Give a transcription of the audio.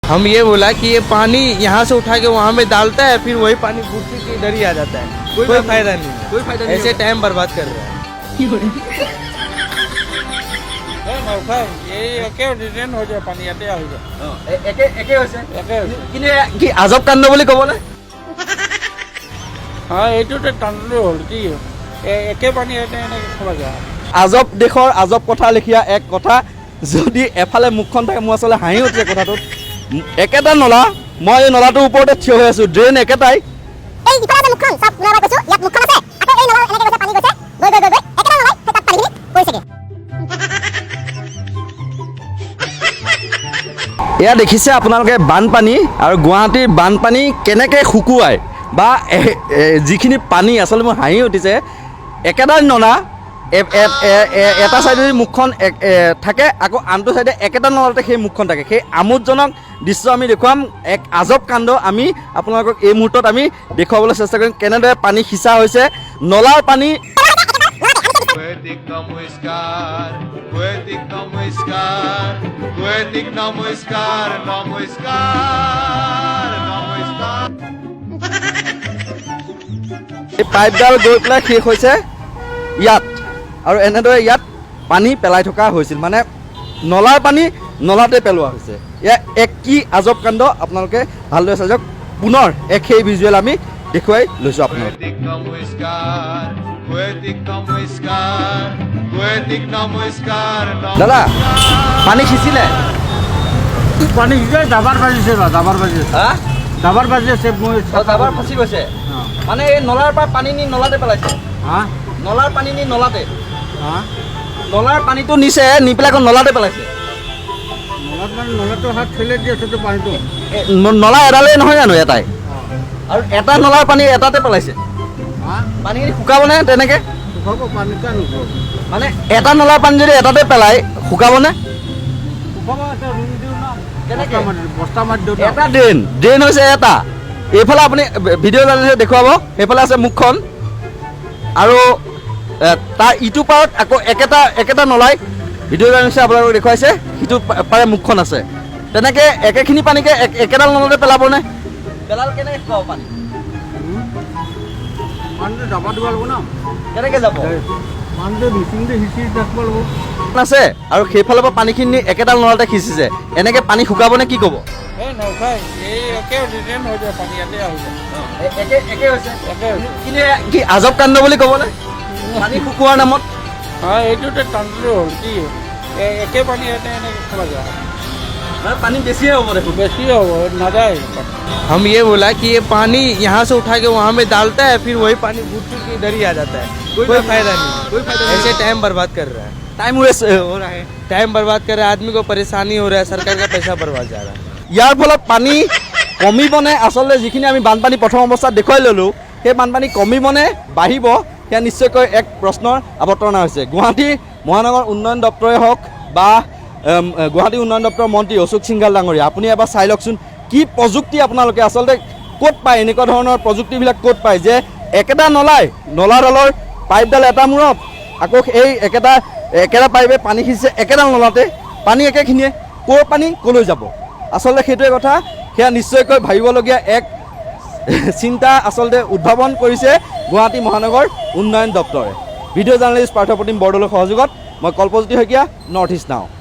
हम ये बोला कि ये पानी यहाँ से उठा के वहाँ में डालता है, फिर वही पानी घुटती के इधर ही आ जाता है। कोई फायदा नहीं, कोई फायदा नहीं, ऐसे टाइम बर्बाद कर रहा है। কি আজব কাণ্ড বুলি ক'বনে? আজব দেশৰ আজব কথা লিখীয়া এক কথা। যদি এফালে মুখখন থাকে, মোৰ আচলতে হাঁহি উঠিছে কথাটোত। একেটা নলা, মই এই নলাটোৰ ওপৰতে থিয় হৈ আছো, ড্ৰেইন একেটাই। এই ইফালে আছে মুখখন, সব পুনৰবাৰ কৈছো, ইয়াত মুখখন আছে, আকৌ এই নলা এনেকৈ গৈছে, পানী গৈছে, গৈ গৈ গৈ গৈ একেটা নলাই তাত পানীখিনি পৰিছেগে। এয়া দেখিছে আপোনালোকে বানপানী, আৰু গুৱাহাটীৰ বানপানী কেনেকৈ শুকুৱায় বা যিখিনি পানী, আচলতে মোৰ হাঁহি উঠিছে। একেটা নলা, এটা চাইডে মুখখন থাকে, আকৌ আনটো চাইডে একেটা নলাতে সেই মুখখন থাকে। সেই আমোদজনক দৃশ্য আমি দেখুৱাম, এক আজব কাণ্ড আমি আপোনালোকক এই মুহূৰ্তত আমি দেখুৱাবলৈ চেষ্টা কৰিম, কেনেদৰে পানী সিঁচা হৈছে। নলাৰ পানী এই পাইপডাল গৈ পেলাই শেষ হৈছে ইয়াত, আৰু এনেদৰে ইয়াত পানী পেলাই থকা হৈছিল, মানে নলাৰ পানী নলাতে পেলোৱা হৈছে। এয়া এক কি আজব কাণ্ড, আপোনালোকে ভালদৰে চাই যাওক। পুনৰ এক সেই ভিজুৱেল আমি দেখুৱাই লৈছোঁ আপোনালোক। দাদা, পানী সিঁচিলে? পানী দাবাৰ বাজিছে, দাবাৰ বাজিছে, হা? দাবাৰ বাজিছে, মই দাবাৰ ফাঁচি গৈছে, মানে এই নলাৰ পৰা পানী নি নলাতে পেলাইছে। হা নলাৰ পানী নি নলাতে, হা নলাৰ পানীটো নিছে, নি পেলাই আকৌ নলাতে পেলাইছে। নলাত মানে নলাটো হাত ঠেলে দি আছে পানীটো। নলা এডালেই নহয় জানো এটাই, আৰু এটা নলাৰ পানী এটাতে পেলাইছে। হা পানীখিনি শুকাবনে তেনেকৈ? শুকাব, পানী কাৰ নুশুকাব? মানে এটা নলাৰ পানী যদি এটাতে পেলাই শুকাবনে? শুকাব, এটা ৰুম দিওঁ না, কেনেকৈ? বস্তা মাৰি দিওঁ না। এটা ড্ৰেইন হৈছে এটা। এইফালে আপুনি ভিডিঅ' জানিলে দেখুৱাব, সেইফালে আছে মুখখন, আৰু তাৰ ইটো পাৰত আকৌ একেটা নলাই ভিডিঅ' জানিছে আপোনালোকক দেখুৱাইছে, সিটো পাৰে মুখখন আছে। তেনেকৈ একেখিনি পানীকে একেডাল নলাতে পেলাবনে? পেলাল কেনেকৈ শুকাব পানী? পানীটো দাবা দিব লাগিব না, কেনেকৈ যাব? পানীটো মিচিং দি সিঁচি ৰাখিব লাগিব। আছে, আৰু সেইফালৰ পৰা পানীখিনি একেডাল নলাতে সিঁচিছে, এনেকৈ পানী শুকাবনে কি ক'ব? কি আজব কাণ্ড বুলি ক'বনে পানী শুকোৱাৰ নামত? পানী বেছিয়ে হ'ব দেখোন। हम ये बोला कि ये पानी यहाँ से उठा के वहाँ में डालता है, फिर वही पानी घुटती के इधर ही आ जाता है। कोई फायदा नहीं, कोई फायदा नहीं, ऐसे टाइम बर्बाद कर रहा है। টাইম ৱেষ্ট हो रहा है, टाइम बर्बाद कर रहा है, आदमी को परेशानी हो रहा है, सरकार का पैसा बर्बाद जा रहा है। ইয়াৰ ফলত পানী কমিবনে? আচলতে যিখিনি আমি বানপানী প্ৰথম অৱস্থাত দেখুৱাই ল'লোঁ, সেই বানপানী কমিবনে বাঢ়িব, সেয়া নিশ্চয়কৈ এক প্ৰশ্নৰ অৱতাৰণা হৈছে। গুৱাহাটী মহানগৰ উন্নয়ন দপ্তৰে হওক বা গুৱাহাটী উন্নয়ন দপ্তৰৰ মন্ত্ৰী অশোক সিংঘাল ডাঙৰীয়া, আপুনি এবাৰ চাই লওকচোন কি প্ৰযুক্তি আপোনালোকে আচলতে ক'ত পায়, এনেকুৱা ধৰণৰ প্ৰযুক্তিবিলাক ক'ত পায় যে একেটা নলাডালৰ পাইপডাল এটা মূৰত, আকৌ এই একেটা পাইপে পানী সিঁচিছে একেডাল নলাতে, পানী একেখিনিয়ে, ক'ৰ পানী ক'লৈ যাব? আচলতে সেইটোৱে কথা, সেয়া নিশ্চয়কৈ ভাবিবলগীয়া এক চিন্তা আচলতে উদ্ভাৱন কৰিছে গুৱাহাটী মহানগৰ উন্নয়ন দপ্তৰে। ভিডিঅ' জাৰ্নেলিষ্ট পাৰ্থপ্ৰতিম বৰদলৈৰ সহযোগত মই কল্পজ্যোতি শইকীয়া, নৰ্থ ইষ্ট নাও।